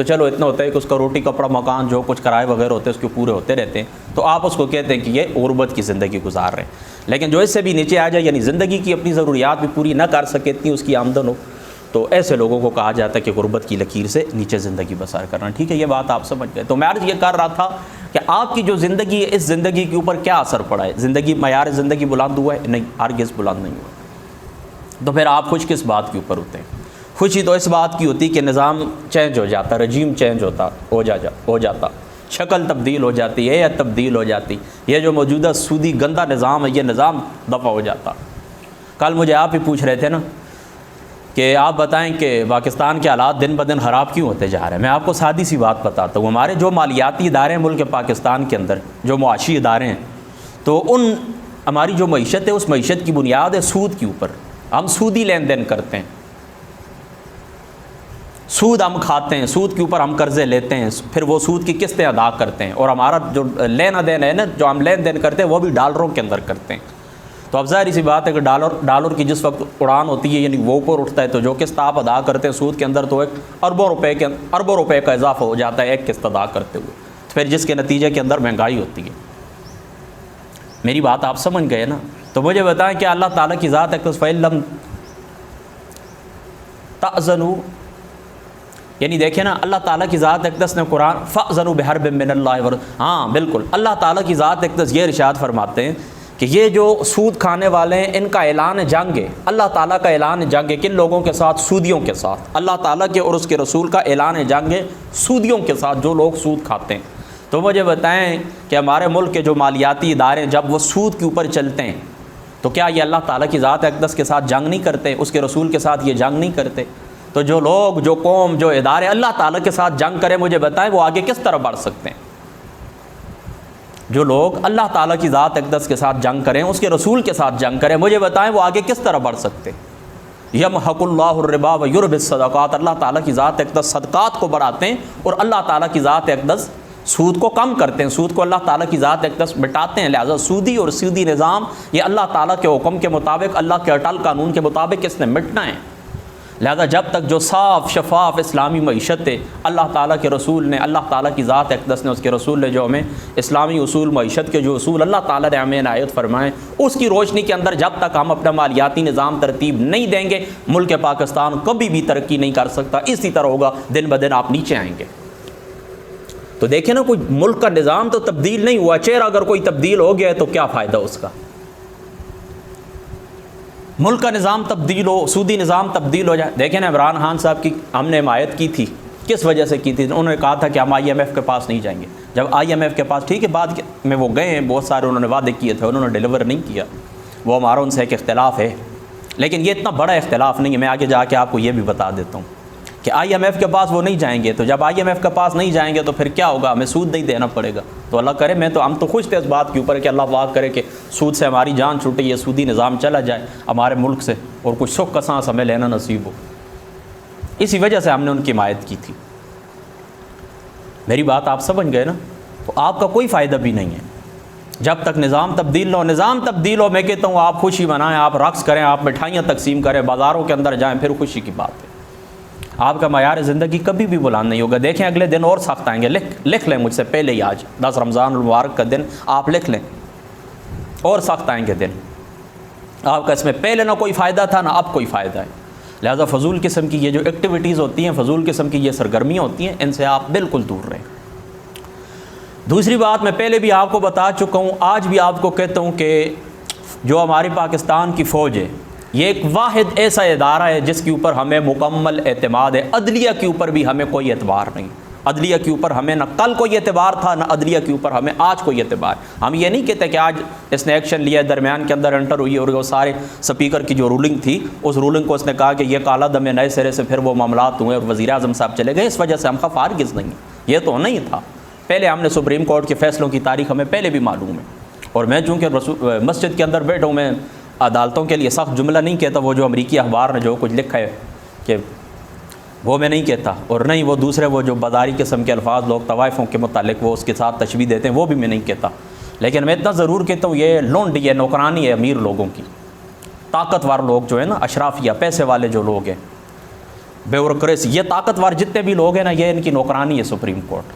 تو چلو اتنا ہوتا ہے کہ اس کا روٹی کپڑا مکان جو کچھ کرائے وغیرہ ہوتے ہیں اس کے پورے ہوتے رہتے ہیں، تو آپ اس کو کہتے ہیں کہ یہ غربت کی زندگی گزار رہے ہیں۔ لیکن جو اس سے بھی نیچے آ جائے، یعنی زندگی کی اپنی ضروریات بھی پوری نہ کر سکے، اتنی اس کی آمدن ہو، تو ایسے لوگوں کو کہا جاتا ہے کہ غربت کی لکیر سے نیچے زندگی بسر کرنا۔ ٹھیک ہے، یہ بات آپ سمجھ گئے۔ تو میں عرض یہ کر رہا تھا کہ آپ کی جو زندگی ہے، اس زندگی کے اوپر کیا اثر پڑا ہے؟ زندگی، معیار زندگی بلند ہوا ہے؟ نہیں، ہرگز بلند نہیں ہوا۔ تو پھر آپ خوش کس بات کے اوپر ہوتے ہیں؟ خوشی تو اس بات کی ہوتی کہ نظام چینج ہو جاتا، رجیم چینج ہو جاتا، شکل تبدیل ہو جاتی ہے یا تبدیل ہو جاتی، یہ جو موجودہ سودی گندا نظام ہے یہ نظام دفع ہو جاتا۔ کل مجھے آپ ہی پوچھ رہے تھے نا کہ آپ بتائیں کہ پاکستان کے حالات دن بدن خراب کیوں ہوتے جا رہے ہیں۔ میں آپ کو سادی سی بات بتاتا ہوں، ہمارے جو مالیاتی ادارے ہیں ملک پاکستان کے اندر، جو معاشی ادارے ہیں، تو ان ہماری جو معیشت ہے اس معیشت کی بنیاد ہے سود کے اوپر۔ ہم سودی لین دین کرتے ہیں، سود ہم کھاتے ہیں، سود کے اوپر ہم قرضے لیتے ہیں، پھر وہ سود کی قسطیں ادا کرتے ہیں، اور ہمارا جو لینا دینا ہے نا، جو ہم لین دین کرتے ہیں وہ بھی ڈالروں کے اندر کرتے ہیں۔ تو اب ظاہر سی بات ہے کہ ڈالر کی جس وقت اڑان ہوتی ہے، یعنی وہ اوپر اٹھتا ہے، تو جو قسط آپ ادا کرتے ہیں سود کے اندر، تو ایک اربوں روپے کا اضافہ ہو جاتا ہے ایک قسط ادا کرتے ہوئے، پھر جس کے نتیجے کے اندر مہنگائی ہوتی ہے۔ میری بات آپ سمجھ گئے نا؟ تو مجھے بتائیں کہ اللہ تعالیٰ کی ذات اقدس فَإِن تَأْذَنُوا، یعنی دیکھیں نا، اللہ تعالیٰ کی ذات اقدس نے قرآن فَأْذَنُوا بِحَرْبٍ مِّنَ اللَّهِ، ہاں بالکل، اللہ تعالیٰ کی ذات اقدس یہ ارشاد فرماتے ہیں کہ یہ جو سود کھانے والے ہیں ان کا اعلان جنگ ہے، اللہ تعالیٰ کا اعلان جنگ ہے، کن لوگوں کے ساتھ؟ سودیوں کے ساتھ۔ اللہ تعالیٰ کے اور اس کے رسول کا اعلان جنگ ہے سودیوں کے ساتھ، جو لوگ سود کھاتے ہیں۔ تو مجھے بتائیں کہ ہمارے ملک کے جو مالیاتی ادارے جب وہ سود کے اوپر چلتے ہیں تو کیا یہ اللہ تعالیٰ کی ذات اقدس کے ساتھ جنگ نہیں کرتے؟ اس کے رسول کے ساتھ یہ جنگ نہیں کرتے؟ تو جو لوگ، جو قوم، جو ادارے اللہ تعالیٰ کے ساتھ جنگ کریں، مجھے بتائیں وہ آگے کس طرح بڑھ سکتے ہیں؟ جو لوگ اللہ تعالیٰ کی ذات اقدس کے ساتھ جنگ کریں، اس کے رسول کے ساتھ جنگ کریں، مجھے بتائیں وہ آگے کس طرح بڑھ سکتے؟ یمحق اللہ الربا ویربی الصدقات، اللہ تعالیٰ کی ذات اقدس صدقات کو بڑھاتے ہیں اور اللہ تعالیٰ کی ذات اقدس سود کو کم کرتے ہیں، سود کو اللہ تعالیٰ کی ذات اقدس مٹاتے ہیں۔ لہٰذا سودی اور سودی نظام یہ اللہ تعالیٰ کے حکم کے مطابق، اللہ کے اٹل قانون کے مطابق اس نے مٹنا ہے۔ لہذا جب تک جو صاف شفاف اسلامی معیشت ہے، اللہ تعالیٰ کے رسول نے، اللہ تعالیٰ کی ذات اقدس نے، اس کے رسول نے جو ہمیں اسلامی اصول معیشت کے جو اصول اللہ تعالیٰ نے ہمیں عنایت فرمائے، اس کی روشنی کے اندر جب تک ہم اپنا مالیاتی نظام ترتیب نہیں دیں گے، ملک پاکستان کبھی بھی ترقی نہیں کر سکتا۔ اسی طرح ہوگا، دن بدن آپ نیچے آئیں گے۔ تو دیکھیں نا، کوئی ملک کا نظام تو تبدیل نہیں ہوا، چہرہ اگر کوئی تبدیل ہو گیا ہے تو کیا فائدہ اس کا؟ ملک کا نظام تبدیل ہو، سودی نظام تبدیل ہو جائے۔ دیکھیں نا، عمران خان صاحب کی ہم نے حمایت کی تھی، کس وجہ سے کی تھی؟ انہوں نے کہا تھا کہ ہم IMF کے پاس نہیں جائیں گے۔ جب IMF کے پاس، ٹھیک ہے، بعد میں وہ گئے ہیں، بہت سارے انہوں نے وعدے کیے تھے، انہوں نے ڈیلیور نہیں کیا، وہ ہمارا ان سے ایک اختلاف ہے، لیکن یہ اتنا بڑا اختلاف نہیں ہے۔ میں آگے جا کے آپ کو یہ بھی بتا دیتا ہوں کہ IMF کے پاس وہ نہیں جائیں گے، تو جب IMF کے پاس نہیں جائیں گے تو پھر کیا ہوگا؟ ہمیں سود نہیں دینا پڑے گا۔ تو اللہ کرے، ہم تو خوش تھے اس بات کے اوپر کہ اللہ پاک کرے کہ سود سے ہماری جان چھوٹے، یہ سودی نظام چلا جائے ہمارے ملک سے، اور کچھ سکھ کا سانس ہمیں لینا نصیب ہو۔ اسی وجہ سے ہم نے ان کی حمایت کی تھی۔ میری بات آپ سمجھ گئے نا؟ تو آپ کا کوئی فائدہ بھی نہیں ہے جب تک نظام تبدیل ہو۔ نظام تبدیل ہو، میں کہتا ہوں آپ خوشی منائیں، آپ رقص کریں، آپ مٹھائیاں تقسیم کریں، بازاروں کے اندر جائیں، پھر خوشی کی بات ہے۔ آپ کا معیار زندگی کبھی بھی بلند نہیں ہوگا۔ دیکھیں اگلے دن اور سخت آئیں گے، لکھ لیں مجھ سے پہلے ہی، آج 10 رمضان المبارک کا دن آپ لکھ لیں، اور سخت آئیں گے دن۔ آپ کا اس میں پہلے نہ کوئی فائدہ تھا، نہ اب کوئی فائدہ ہے۔ لہذا فضول قسم کی یہ جو ایکٹیویٹیز ہوتی ہیں، فضول قسم کی یہ سرگرمیاں ہوتی ہیں، ان سے آپ بالکل دور رہیں۔ دوسری بات میں پہلے بھی آپ کو بتا چکا ہوں، آج بھی آپ کو کہتا ہوں کہ جو ہماری پاکستان کی فوج ہے، یہ ایک واحد ایسا ادارہ ہے جس کے اوپر ہمیں مکمل اعتماد ہے۔ عدلیہ کے اوپر بھی ہمیں کوئی اعتبار نہیں۔ عدلیہ کے اوپر ہمیں نہ کل کوئی اعتبار تھا، نہ عدلیہ کے اوپر ہمیں آج کوئی اعتبار۔ ہم یہ نہیں کہتے کہ آج اس نے ایکشن لیا، درمیان کے اندر انٹر ہوئی اور وہ سارے سپیکر کی جو رولنگ تھی، اس رولنگ کو اس نے کہا کہ یہ کالا دم ہے، نئے سرے سے پھر وہ معاملات ہوئے اور وزیر اعظم صاحب چلے گئے، اس وجہ سے ہم خفا ہرگز نہیں۔ یہ تو نہیں تھا، پہلے ہم نے سپریم کورٹ کے فیصلوں کی تاریخ ہمیں پہلے بھی معلوم ہے، اور میں چونکہ مسجد کے اندر بیٹھا ہوں، میں عدالتوں کے لیے سخت جملہ نہیں کہتا، وہ جو امریکی اخبار نے جو کچھ لکھا ہے کہ وہ میں نہیں کہتا، اور نہیں وہ دوسرے وہ جو بازاری قسم کے الفاظ لوگ طوائفوں کے متعلق وہ اس کے ساتھ تشبیہ دیتے ہیں، وہ بھی میں نہیں کہتا۔ لیکن میں اتنا ضرور کہتا ہوں، یہ لونڈی ہے، نوکرانی ہے امیر لوگوں کی، طاقتور لوگ جو ہیں نا، اشرافیہ، پیسے والے جو لوگ ہیں، بیوروکریسی، یہ طاقتور جتنے بھی لوگ ہیں نا، یہ ان کی نوکرانی ہے سپریم کورٹ.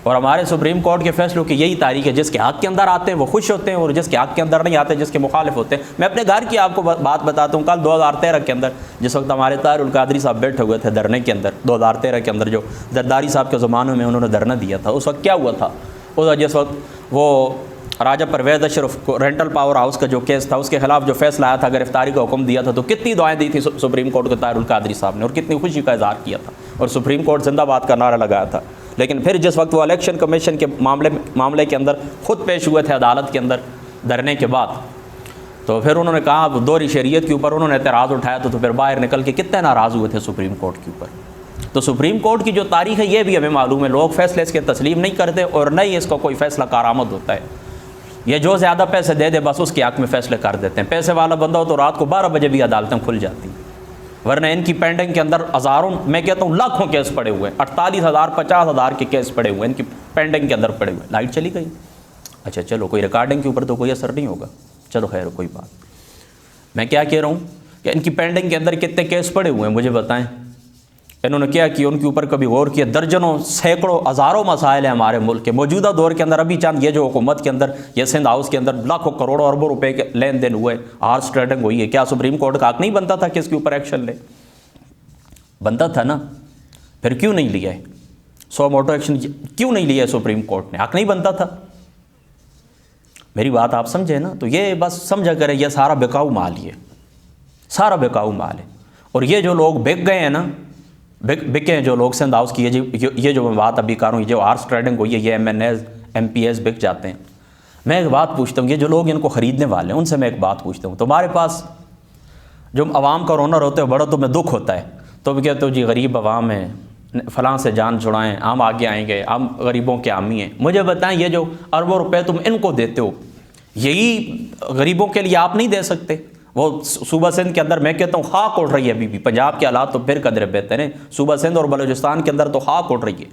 اور ہمارے سپریم کورٹ کے فیصلوں کی یہی تاریخ ہے، جس کے حق کے اندر آتے ہیں وہ خوش ہوتے ہیں، اور جس کے حق کے اندر نہیں آتے، جس کے مخالف ہوتے ہیں. میں اپنے گھر کی آپ کو بات بتاتا ہوں. کل 2013 کے اندر جس وقت ہمارے طاہر القادری صاحب بیٹھے ہوئے تھے دھرنے کے اندر، 2013 کے اندر جو زرداری صاحب کے زمانوں میں انہوں نے دھرنا دیا تھا، اس وقت کیا ہوا تھا؟ جس وقت وہ راجہ پرویز اشرف کو رینٹل پاور ہاؤس کا جو کیس تھا، اس کے خلاف جو فیصلہ آیا تھا، گرفتاری کا حکم دیا تھا، تو کتنی دعائیں دی تھی سپریم کورٹ کو طاہر القادری صاحب نے، اور کتنی خوشی کا اظہار کیا تھا، اور سپریم کورٹ زندہ باد کا نعرہ لگایا تھا. لیکن پھر جس وقت وہ الیکشن کمیشن کے معاملے کے اندر خود پیش ہوئے تھے عدالت کے اندر دھرنے کے بعد، تو پھر انہوں نے کہا دوہری شریعت کے اوپر انہوں نے اعتراض اٹھایا، تو پھر باہر نکل کے کتنے ناراض ہوئے تھے سپریم کورٹ کے اوپر. تو سپریم کورٹ کی جو تاریخ ہے یہ بھی ہمیں معلوم ہے، لوگ فیصلے اس کے تسلیم نہیں کرتے، اور نہ ہی اس کو کوئی فیصلہ کارآمد ہوتا ہے. یہ جو زیادہ پیسے دے دے بس اس کے حق میں فیصلے کر دیتے ہیں. پیسے والا بندہ ہو تو رات کو 12 بجے بھی عدالتیں کھل جاتی ہیں، ورنہ ان کی پینڈنگ کے اندر ہزاروں، میں کہتا ہوں لاکھوں کیس پڑے ہوئے ہیں. 48,000 50,000 کے کیس پڑے ہوئے ہیں ان کی پینڈنگ کے اندر پڑے ہوئے ہیں. لائٹ چلی گئی، اچھا چلو کوئی ریکارڈنگ کے اوپر تو کوئی اثر نہیں ہوگا، چلو خیر کوئی بات. میں کیا کہہ رہا ہوں کہ ان کی پینڈنگ کے اندر کتنے کیس پڑے ہوئے ہیں مجھے بتائیں. انہوں نے کیا کیا؟ ان کے اوپر کبھی غور کیا؟ درجنوں سینکڑوں ہزاروں مسائل ہیں ہمارے ملک کے موجودہ دور کے اندر. ابھی چند یہ جو حکومت کے اندر یہ سندھ ہاؤس کے اندر لاکھوں کروڑوں اربوں روپے کے لین دین ہوئے، ہارس ٹریڈنگ ہوئی ہے. کیا سپریم کورٹ کا حق نہیں بنتا تھا کہ اس کے اوپر ایکشن لے؟ بنتا تھا نا. پھر کیوں نہیں لیا ہے؟ سو موٹو ایکشن کیوں نہیں لیا ہے سپریم کورٹ نے؟ حق نہیں بنتا تھا؟ میری بات آپ سمجھے نا. تو یہ بس سمجھا کرے یہ سارا بکاؤ مال، یہ سارا بکاؤ مال ہے. اور یہ جو لوگ بک گئے ہیں نا، بکے ہیں جو لوگ سندھ ہاؤس کی، یہ جو میں بات ابھی کر رہا ہوں، یہ جو ہارس ٹریڈنگ ہوئی ہے، یہ MNAs MPs بک جاتے ہیں. میں ایک بات پوچھتا ہوں، یہ جو لوگ ان کو خریدنے والے ہیں ان سے میں ایک بات پوچھتا ہوں، تمہارے پاس جو عوام کا رونر ہوتے ہیں بڑا تمہیں دکھ ہوتا ہے، تو بھی کہتے ہو جی غریب عوام ہے، فلاں سے جان چھڑائیں، ہم آگے آئیں گے، ہم غریبوں کے حامی ہیں. مجھے بتائیں یہ جو اربوں روپے تم ان کو دیتے ہو، یہی غریبوں کے لیے آپ نہیں دے سکتے؟ وہ صوبہ سندھ کے اندر میں کہتا ہوں خاک اڑ رہی ہے ابھی بھی. پنجاب کے حالات تو پھر قدرے بہتر ہیں، صوبہ سندھ اور بلوچستان کے اندر تو خاک اڑ رہی ہے.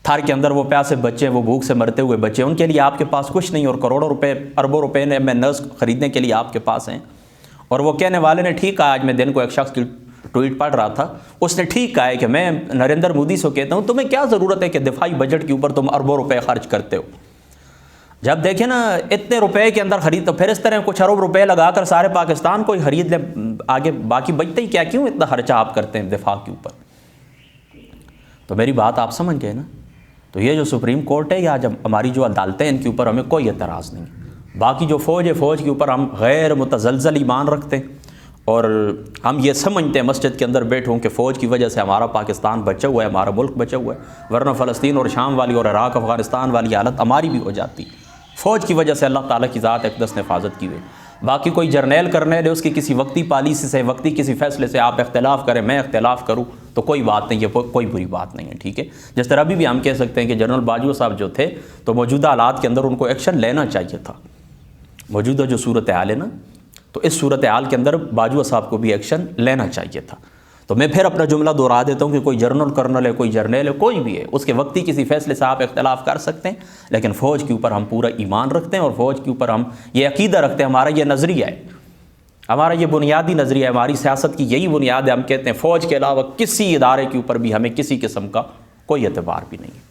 تھار کے اندر وہ پیاسے بچے، وہ بھوک سے مرتے ہوئے بچے، ان کے لیے آپ کے پاس کچھ نہیں، اور کروڑوں روپے اربوں روپے نے MNAs خریدنے کے لیے آپ کے پاس ہیں. اور وہ کہنے والے نے ٹھیک کہا، آج میں دن کو ایک شخص کی ٹویٹ پڑھ رہا تھا، اس نے ٹھیک کہا ہے کہ میں نریندر مودی سے کہتا ہوں تمہیں کیا ضرورت ہے کہ دفاعی بجٹ کے اوپر تم اربوں روپے خرچ کرتے ہو؟ جب دیکھیں نا اتنے روپے کے اندر خرید، تو پھر اس طرح کچھ ارب روپے لگا کر سارے پاکستان کو ہی خرید لیں، آگے باقی بچتے ہی کیا؟ کیوں اتنا خرچہ آپ کرتے ہیں دفاع کے اوپر؟ تو میری بات آپ سمجھ گئے نا. تو یہ جو سپریم کورٹ ہے یا جب ہماری جو عدالتیں ہیں ان کے اوپر ہمیں کوئی اعتراض نہیں. باقی جو فوج ہے، فوج کے اوپر ہم غیر متزلزل ایمان رکھتے ہیں، اور ہم یہ سمجھتے ہیں مسجد کے اندر بیٹھوں کہ فوج کی وجہ سے ہمارا پاکستان بچا ہوا ہے، ہمارا ملک بچا ہوا ہے، ورنہ فلسطین اور شام والی اور عراق افغانستان والی حالت ہماری بھی ہو جاتی. فوج کی وجہ سے اللہ تعالیٰ کی ذات اقدس نے حفاظت کی ہوئی. باقی کوئی جرنیل کرنے دے، اس کی کسی وقتی پالیسی سے، وقتی کسی فیصلے سے آپ اختلاف کریں، میں اختلاف کروں، تو کوئی بات نہیں، یہ کوئی بری بات نہیں ہے، ٹھیک ہے. جس طرح ابھی بھی ہم کہہ سکتے ہیں کہ جنرل باجوہ صاحب جو تھے تو موجودہ حالات کے اندر ان کو ایکشن لینا چاہیے تھا. موجودہ جو صورتحال ہے نا، تو اس صورتحال کے اندر باجوہ صاحب کو بھی ایکشن لینا چاہیے تھا. تو میں پھر اپنا جملہ دہرا دیتا ہوں کہ کوئی جنرل کرنل ہے، کوئی جرنیل ہے، کوئی بھی ہے، اس کے وقتی کسی فیصلے سے آپ اختلاف کر سکتے ہیں، لیکن فوج کے اوپر ہم پورا ایمان رکھتے ہیں، اور فوج کے اوپر ہم یہ عقیدہ رکھتے ہیں، ہمارا یہ نظریہ ہے، ہمارا یہ بنیادی نظریہ ہے، ہماری سیاست کی یہی بنیاد ہے. ہم کہتے ہیں فوج کے علاوہ کسی ادارے کے اوپر بھی ہمیں کسی قسم کا کوئی اعتبار بھی نہیں ہے.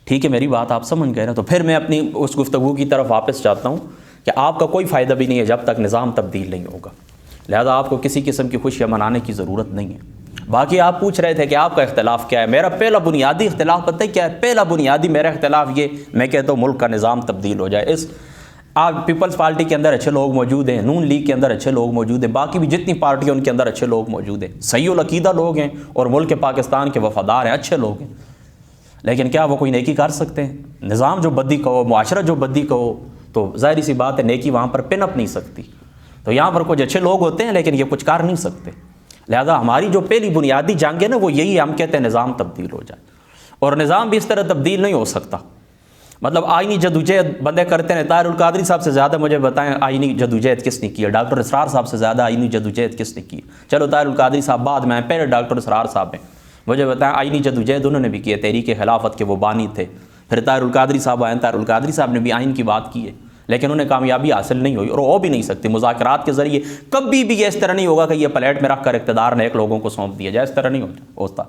ٹھیک ہے، میری بات آپ سمجھ گئے نا. تو پھر میں اپنی اس گفتگو کی طرف واپس جاتا ہوں کہ آپ کا کوئی فائدہ بھی نہیں ہے جب تک نظام تبدیل نہیں ہوگا، لہذا آپ کو کسی قسم کی خوشیاں منانے کی ضرورت نہیں ہے. باقی آپ پوچھ رہے تھے کہ آپ کا اختلاف کیا ہے. میرا پہلا بنیادی اختلاف پتہ ہے کیا ہے؟ پہلا بنیادی میرا اختلاف یہ، میں کہتا ہوں ملک کا نظام تبدیل ہو جائے. اس پیپلز پارٹی کے اندر اچھے لوگ موجود ہیں، نون لیگ کے اندر اچھے لوگ موجود ہیں، باقی بھی جتنی پارٹی ہیں ان کے اندر اچھے لوگ موجود ہیں، صحیح العقیدہ لوگ ہیں، اور ملک پاکستان کے وفادار ہیں، اچھے لوگ ہیں. لیکن کیا وہ کوئی نیکی کر سکتے ہیں؟ نظام جو بدی کہو، معاشرت جو بدی کہو، تو ظاہری سی بات ہے نیکی وہاں پر پن اپ نہیں سکتی. تو یہاں پر کچھ اچھے لوگ ہوتے ہیں لیکن یہ کچھ کر نہیں سکتے. لہذا ہماری جو پہلی بنیادی جنگ ہے نا وہ یہی، ہم کہتے ہیں نظام تبدیل ہو جائے. اور نظام بھی اس طرح تبدیل نہیں ہو سکتا. مطلب آئینی جدوجہد بندے کرتے ہیں. طاہر القادری صاحب سے زیادہ مجھے بتائیں آئینی جدوجہد کس نے کی ہے؟ ڈاکٹر اسرار صاحب سے زیادہ آئینی جدوجہد کس نے کی ہے؟ چلو طاہر القادری صاحب بعد میں آئے، پہلے ڈاکٹر اسرار صاحب ہیں. مجھے بتائیں آئینی جدوجہد انہوں نے بھی کی ہے، تحریک خلافت کے وہ بانی تھے. پھر طاہر القادری صاحب آئے، طاہر القادری صاحب نے بھی آئین کی بات کی ہے. لیکن انہیں کامیابی حاصل نہیں ہوئی اور ہو بھی نہیں سکتی. مذاکرات کے ذریعے کبھی بھی یہ اس طرح نہیں ہوگا کہ یہ پلیٹ میں رکھ کر اقتدار نیک لوگوں کو سونپ دیا جائے, اس طرح نہیں ہوتا.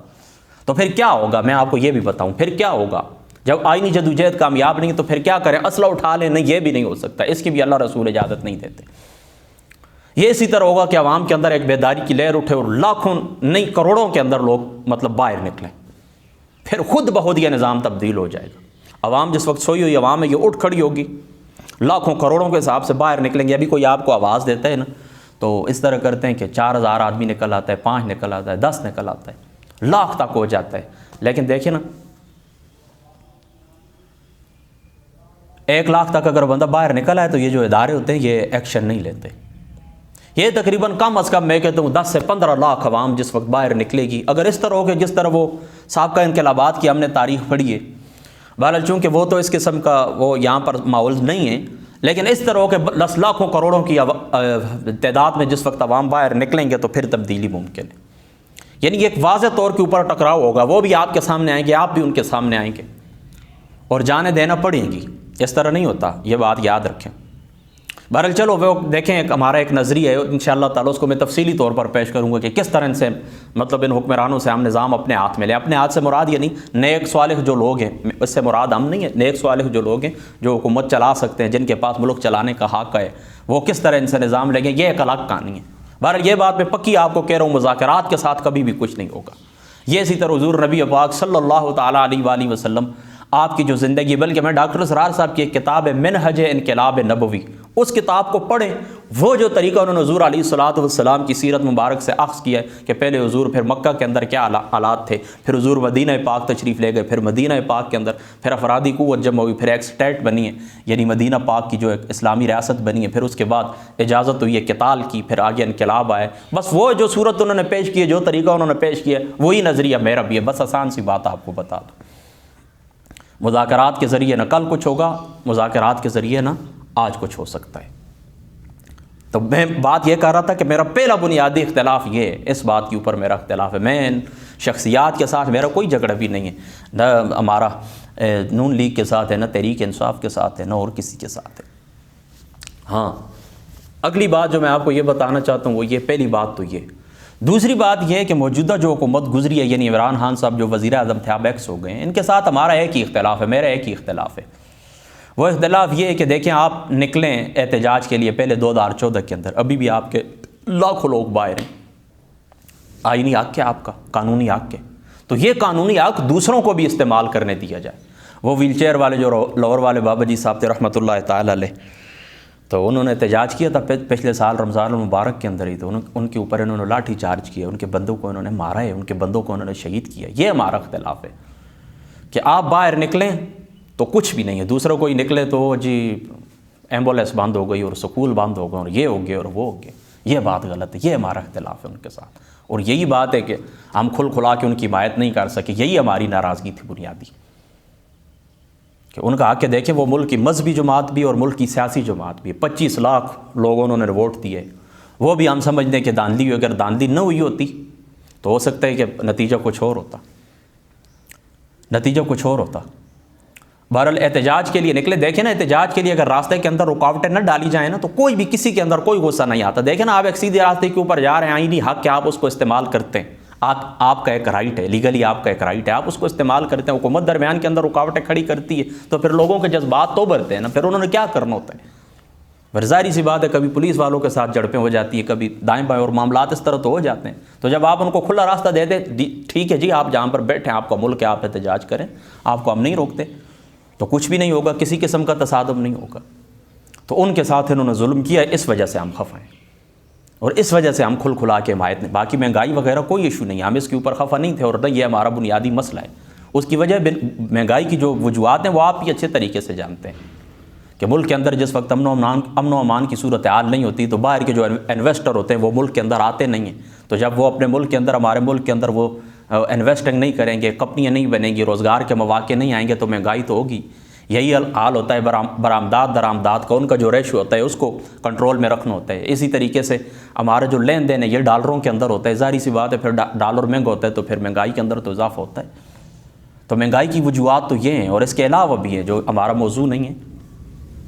تو پھر کیا ہوگا, میں آپ کو یہ بھی بتاؤں پھر کیا ہوگا. جب آئینی جدوجہد کامیاب نہیں تو پھر کیا کریں, اسلحہ اٹھا لیں؟ نہیں, یہ بھی نہیں ہو سکتا, اس کی بھی اللہ رسول اجازت نہیں دیتے. یہ اسی طرح ہوگا کہ عوام کے اندر ایک بیداری کی لہر اٹھے اور لاکھوں نہیں کروڑوں کے اندر لوگ مطلب باہر نکلیں, پھر خود بخود یہ نظام تبدیل ہو جائے گا. عوام جس وقت سوئی ہوئی عوام ہے یہ اٹھ کھڑی ہوگی, لاکھوں کروڑوں کے حساب سے باہر نکلیں گے. ابھی کوئی آپ کو آواز دیتا ہے نا تو اس طرح کرتے ہیں کہ 4000 آدمی نکل آتا ہے, 5 نکل آتا ہے, 10 نکل آتا ہے, لاکھ تک ہو جاتا ہے. لیکن دیکھیں نا 1 لاکھ تک اگر بندہ باہر نکل آئے تو یہ جو ادارے ہوتے ہیں یہ ایکشن نہیں لیتے. یہ تقریباً کم از کم میں کہتا ہوں 10 سے 15 لاکھ عوام جس وقت باہر نکلے گی, اگر اس طرح ہو کہ جس طرح وہ سابقہ انقلابات کی ہم نے تاریخ پڑھی ہے, بہرحال چونکہ وہ تو اس قسم کا وہ یہاں پر ماحول نہیں ہے, لیکن اس طرح ہو کہ 10 لاکھوں کروڑوں کی تعداد میں جس وقت عوام باہر نکلیں گے تو پھر تبدیلی ممکن ہے. یعنی ایک واضح طور کے اوپر ٹکراؤ ہوگا, وہ بھی آپ کے سامنے آئیں گے, آپ بھی ان کے سامنے آئیں گے اور جانیں دینا پڑیں گی. اس طرح نہیں ہوتا, یہ بات یاد رکھیں. بہرحال چلو وہ دیکھیں, ہمارا ایک نظریہ ہے, انشاءاللہ تعالیٰ اس کو میں تفصیلی طور پر پیش کروں گا کہ کس طرح سے مطلب ان حکمرانوں سے ہم نظام اپنے ہاتھ میں لیں. اپنے ہاتھ سے مراد یہ نہیں, نیک صالح جو لوگ ہیں اس سے مراد ہم نہیں ہے, نیک صالح جو لوگ ہیں جو حکومت چلا سکتے ہیں, جن کے پاس ملک چلانے کا حق ہے, وہ کس طرح ان سے نظام لیں گے, یہ ایک الگ کہانی ہے. بہرحال یہ بات میں پکی آپ کو کہہ رہا ہوں, مذاکرات کے ساتھ کبھی بھی کچھ نہیں ہوگا. یہ اسی طرح حضور نبی پاک صلی اللہ تعالیٰ علیہ وآلہ وسلم آپ کی جو زندگی, بلکہ میں ڈاکٹر اسرار صاحب کی ایک کتاب ہے منہج انقلاب نبوی, اس کتاب کو پڑھیں. وہ جو طریقہ انہوں نے حضور علیہ الصلوۃ والسلام کی سیرت مبارک سے اخذ کیا ہے کہ پہلے حضور پھر مکہ کے اندر کیا حالات تھے, پھر حضور مدینہ پاک تشریف لے گئے, پھر مدینہ پاک کے اندر پھر افرادی قوت جمع ہوئی, پھر ایک اسٹیٹ بنی ہے یعنی مدینہ پاک کی جو ایک اسلامی ریاست بنی ہے, پھر اس کے بعد اجازت ہوئی ہے قتال کی, پھر آگے انقلاب آئے. بس وہ جو صورت انہوں نے پیش کی ہے, جو طریقہ انہوں نے پیش کیا ہے, وہی نظریہ میرا بھی ہے. بس آسان سی بات آپ کو بتا دوں, مذاکرات کے ذریعے نہ کل کچھ ہوگا, مذاکرات کے ذریعے نہ آج کچھ ہو سکتا ہے. تو میں بات یہ کہہ رہا تھا کہ میرا پہلا بنیادی اختلاف یہ ہے, اس بات کے اوپر میرا اختلاف ہے. میں ان شخصیات کے ساتھ میرا کوئی جھگڑا بھی نہیں ہے, نہ ہمارا نون لیگ کے ساتھ ہے, نہ تحریک انصاف کے ساتھ ہے, نہ اور کسی کے ساتھ ہے. ہاں اگلی بات جو میں آپ کو یہ بتانا چاہتا ہوں وہ یہ, پہلی بات تو یہ. دوسری بات یہ ہے کہ موجودہ جو حکومت گزری ہے, یعنی عمران خان صاحب جو وزیر اعظم تھے, اب ایکس ہو گئے ہیں, ان کے ساتھ ہمارا ایک ہی اختلاف ہے, میرا ایک ہی اختلاف ہے. وہ اختلاف یہ ہے کہ دیکھیں آپ نکلیں احتجاج کے لیے پہلے 2014 کے اندر, ابھی بھی آپ کے لاکھوں لوگ باہر ہیں, آئینی حق ہے آپ کا, قانونی حق ہے, تو یہ قانونی حق دوسروں کو بھی استعمال کرنے دیا جائے. وہ ویل چیئر والے جو لاہور والے بابا جی صاحب تھے رحمۃ اللہ تعالیٰ علیہ, تو انہوں نے احتجاج کیا تھا پچھلے سال رمضان المبارک کے اندر ہی, تو ان کے اوپر انہوں نے لاٹھی چارج کیا, ان کے بندوں کو انہوں نے مارا ہے, ان کے بندوں کو انہوں نے شہید کیا. یہ ہمارا اختلاف ہے کہ آپ باہر نکلیں تو کچھ بھی نہیں ہے, دوسروں کو ہی نکلے تو جی ایمبولینس بند ہو گئی اور سکول بند ہو گئے اور یہ ہو گیا اور وہ ہو گیا. یہ بات غلط ہے, یہ ہمارا اختلاف ہے ان کے ساتھ. اور یہی بات ہے کہ ہم کھل کھلا کے ان کی حمایت نہیں کر سکے, یہی ہماری ناراضگی تھی بنیادی, کہ ان کا حق ہے. دیکھیں وہ ملک کی مذہبی جماعت بھی اور ملک کی سیاسی جماعت بھی, 25 لاکھ لوگوں انہوں نے ووٹ دیے, وہ بھی ہم سمجھتے ہیں کہ دھاندلی ہوئی. اگر دھاندلی نہ ہوئی ہوتی تو ہو سکتا ہے کہ نتیجہ کچھ اور ہوتا, نتیجہ کچھ اور ہوتا. بہرحال احتجاج کے لیے نکلے. دیکھیں نا احتجاج کے لیے اگر راستے کے اندر رکاوٹیں نہ ڈالی جائیں نا تو کوئی بھی کسی کے اندر کوئی غصہ نہیں آتا. دیکھیں نا آپ ایک سیدھے راستے کے اوپر جا رہے ہیں, آئینی حق کہ آپ اس کو استعمال کرتے ہیں, آپ کا ایک رائٹ ہے, لیگلی آپ کا ایک رائٹ ہے, آپ اس کو استعمال کرتے ہیں. حکومت درمیان کے اندر رکاوٹیں کھڑی کرتی ہے تو پھر لوگوں کے جذبات تو بڑھتے ہیں نا, پھر انہوں نے کیا کرنا ہوتا ہے. ظاہری سی بات ہے کبھی پولیس والوں کے ساتھ جھڑپیں ہو جاتی ہے, کبھی دائیں بائیں, اور معاملات اس طرح تو ہو جاتے ہیں. تو جب آپ ان کو کھلا راستہ دے دیں, ٹھیک ہے جی آپ جہاں پر بیٹھیں, آپ کا ملک ہے, آپ احتجاج کریں, آپ کو ہم نہیں روکتے, تو کچھ بھی نہیں ہوگا, کسی قسم کا تصادم نہیں ہوگا. تو ان کے ساتھ انہوں نے ظلم کیا ہے, اس وجہ سے ہم خفا ہیں اور اس وجہ سے ہم کھل کھلا کے حمایت نہیں. باقی مہنگائی وغیرہ کوئی ایشو نہیں ہے, ہم اس کے اوپر خفا نہیں تھے, اور نہ یہ ہمارا بنیادی مسئلہ ہے. اس کی وجہ مہنگائی کی جو وجوہات ہیں وہ آپ بھی اچھے طریقے سے جانتے ہیں کہ ملک کے اندر جس وقت امن و امان کی صورتحال نہیں ہوتی تو باہر کے جو انویسٹر ہوتے ہیں وہ ملک کے اندر آتے نہیں ہیں. تو جب وہ اپنے ملک کے اندر, ہمارے ملک کے اندر وہ انویسٹنگ نہیں کریں گے, کمپنیاں نہیں بنیں گی, روزگار کے مواقع نہیں آئیں گے, تو مہنگائی تو ہوگی. یہی حال ہوتا ہے برآمدات درآمدات کا, ان کا جو ریشو ہوتا ہے اس کو کنٹرول میں رکھنا ہوتا ہے. اسی طریقے سے ہمارا جو لین دین ہے یہ ڈالروں کے اندر ہوتا ہے. ظاہری سی بات ہے پھر ڈالر مہنگا ہوتا ہے تو پھر مہنگائی کے اندر تو اضافہ ہوتا ہے. تو مہنگائی کی وجوہات تو یہ ہیں, اور اس کے علاوہ بھی ہیں جو ہمارا موضوع نہیں ہے.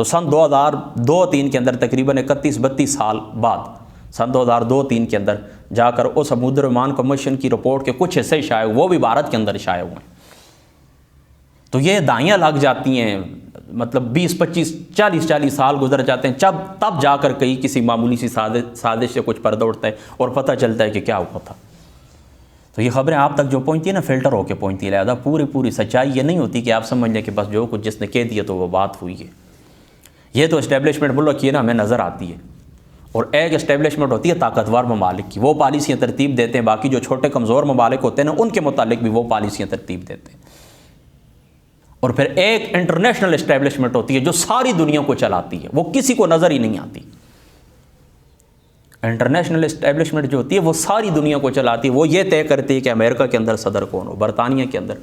تو سن 2002-3 کے اندر تقریباً 31-32 سال بعد سن 2002-3 کے اندر جا کر اس سمندر عمان کمیشن کی رپورٹ کے کچھ حصے شائع ہوئے، وہ بھی بھارت کے اندر شائع ہوئے ہیں۔ تو یہ دائیاں لگ جاتی ہیں، مطلب 20-25-40 سال گزر جاتے ہیں، تب جا کر کسی معمولی سی سازش سے کچھ پردہ اٹھتا ہے اور پتہ چلتا ہے کہ کیا ہوا تھا۔ تو یہ خبریں آپ تک جو پہنچتی ہیں نا، فلٹر ہو کے پہنچتی ہیں، لہذا پوری سچائی یہ نہیں ہوتی کہ آپ سمجھ لیں کہ بس جو کچھ جس نے کہہ دیا تو وہ بات ہوئی ہے۔ یہ تو اسٹیبلشمنٹ ملک کی ہے نا، ہمیں نظر آتی ہے، اور ایک اسٹیبلشمنٹ ہوتی ہے طاقتور ممالک کی، وہ پالیسیاں ترتیب دیتے ہیں، باقی جو چھوٹے کمزور ممالک ہوتے ہیں نا، ان کے متعلق بھی وہ پالیسیاں ترتیب دیتے ہیں۔ اور پھر ایک انٹرنیشنل اسٹیبلشمنٹ ہوتی ہے جو ساری دنیا کو چلاتی ہے، وہ کسی کو نظر ہی نہیں آتی۔ انٹرنیشنل اسٹیبلشمنٹ جو ہوتی ہے وہ ساری دنیا کو چلاتی ہے، وہ یہ طے کرتی ہے کہ امریکہ کے اندر صدر کون ہو، برطانیہ کے اندر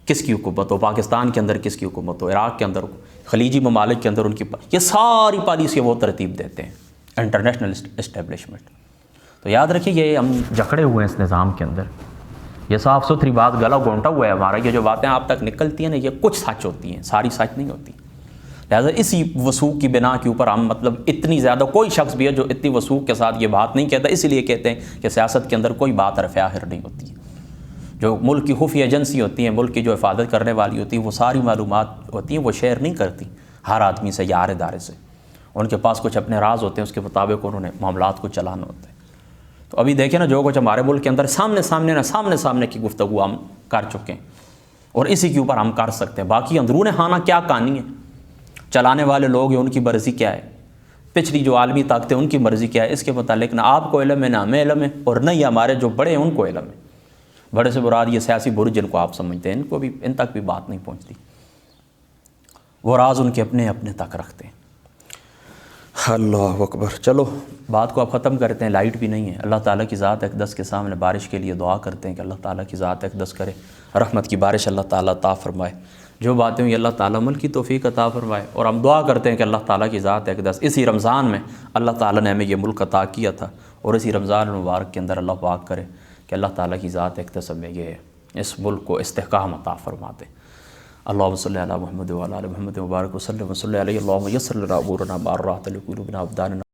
کس کی حکومت ہو، پاکستان کے اندر کس کی حکومت ہو، عراق کے اندر ہو، خلیجی ممالک کے اندر ان کی یہ ساری پالیسیاں وہ ترتیب دیتے ہیں، انٹرنیشنل اسٹیبلشمنٹ۔ تو یاد رکھیے یہ ہم جکڑے ہوئے ہیں اس نظام کے اندر، یہ صاف ستھری بات گلا گھونٹا ہوا ہے ہمارا، یہ جو باتیں آپ تک نکلتی ہیں نا، یہ کچھ سچ ہوتی ہیں، ساری سچ نہیں ہوتی۔ لہٰذا اسی وثوق کی بنا کے اوپر ہم مطلب اتنی زیادہ، کوئی شخص بھی ہے جو اتنی وثوق کے ساتھ یہ بات نہیں کہتا، اسی لیے کہتے ہیں کہ سیاست کے اندر کوئی بات رفع آخر نہیں ہوتی ہے۔ جو ملک کی خفیہ ایجنسی ہوتی ہیں، ملک کی جو حفاظت کرنے والی ہوتی ہیں، وہ ساری معلومات ہوتی ہیں وہ شیئر نہیں کرتی ہر آدمی سے یا ہر ادارے سے، ان کے پاس کچھ اپنے راز ہوتے ہیں، اس کے مطابق انہوں نے معاملات کو چلانا ہوتا ہے۔ تو ابھی دیکھیں نا، جو کچھ ہمارے ملک کے اندر سامنے کی گفتگو ہم کر چکے ہیں، اور اسی کے اوپر ہم کر سکتے ہیں۔ باقی اندرون خانہ کیا کہانی ہے، چلانے والے لوگ ہیں ان کی مرضی کیا ہے، پچھلی جو عالمی طاقتیں ان کی مرضی کیا ہے، اس کے متعلق نہ آپ کو علم ہے، نہ ہمیں علم ہے، اور نہ ہی ہمارے جو بڑے ہیں ان کو علم ہے۔ بڑے سے مراد یہ سیاسی برج جن کو آپ سمجھتے ہیں، ان تک بھی بات نہیں پہنچتی، وہ راز ان کے اپنے تک رکھتے ہیں۔ اللہ اکبر۔ چلو بات کو آپ ختم کرتے ہیں، لائٹ بھی نہیں ہے۔ اللہ تعالیٰ کی ذات اقدس کے سامنے بارش کے لیے دعا کرتے ہیں کہ اللہ تعالیٰ کی ذات اقدس کرے، رحمت کی بارش اللہ تعالیٰ عطا فرمائے، جو باتیں ہوئی اللہ تعالیٰ عمل کی توفیق عطا فرمائے۔ اور ہم دعا کرتے ہیں کہ اللہ تعالیٰ کی ذات اقدس اسی رمضان میں اللہ تعالیٰ نے ہمیں یہ ملک عطا کیا تھا، اور اسی رمضان المبارک کے اندر اللہ پاک کرے کہ اللہ تعالیٰ کی ذات اقدس میں یہ اس ملک کو استحکام عطا فرماتے۔ اللہم صلی علی محمد وعلی آل محمد وبارک وسلم وصلی علیہ اللہم یسر لنا امورنا مع الراحۃ لقلوبنا وابداننا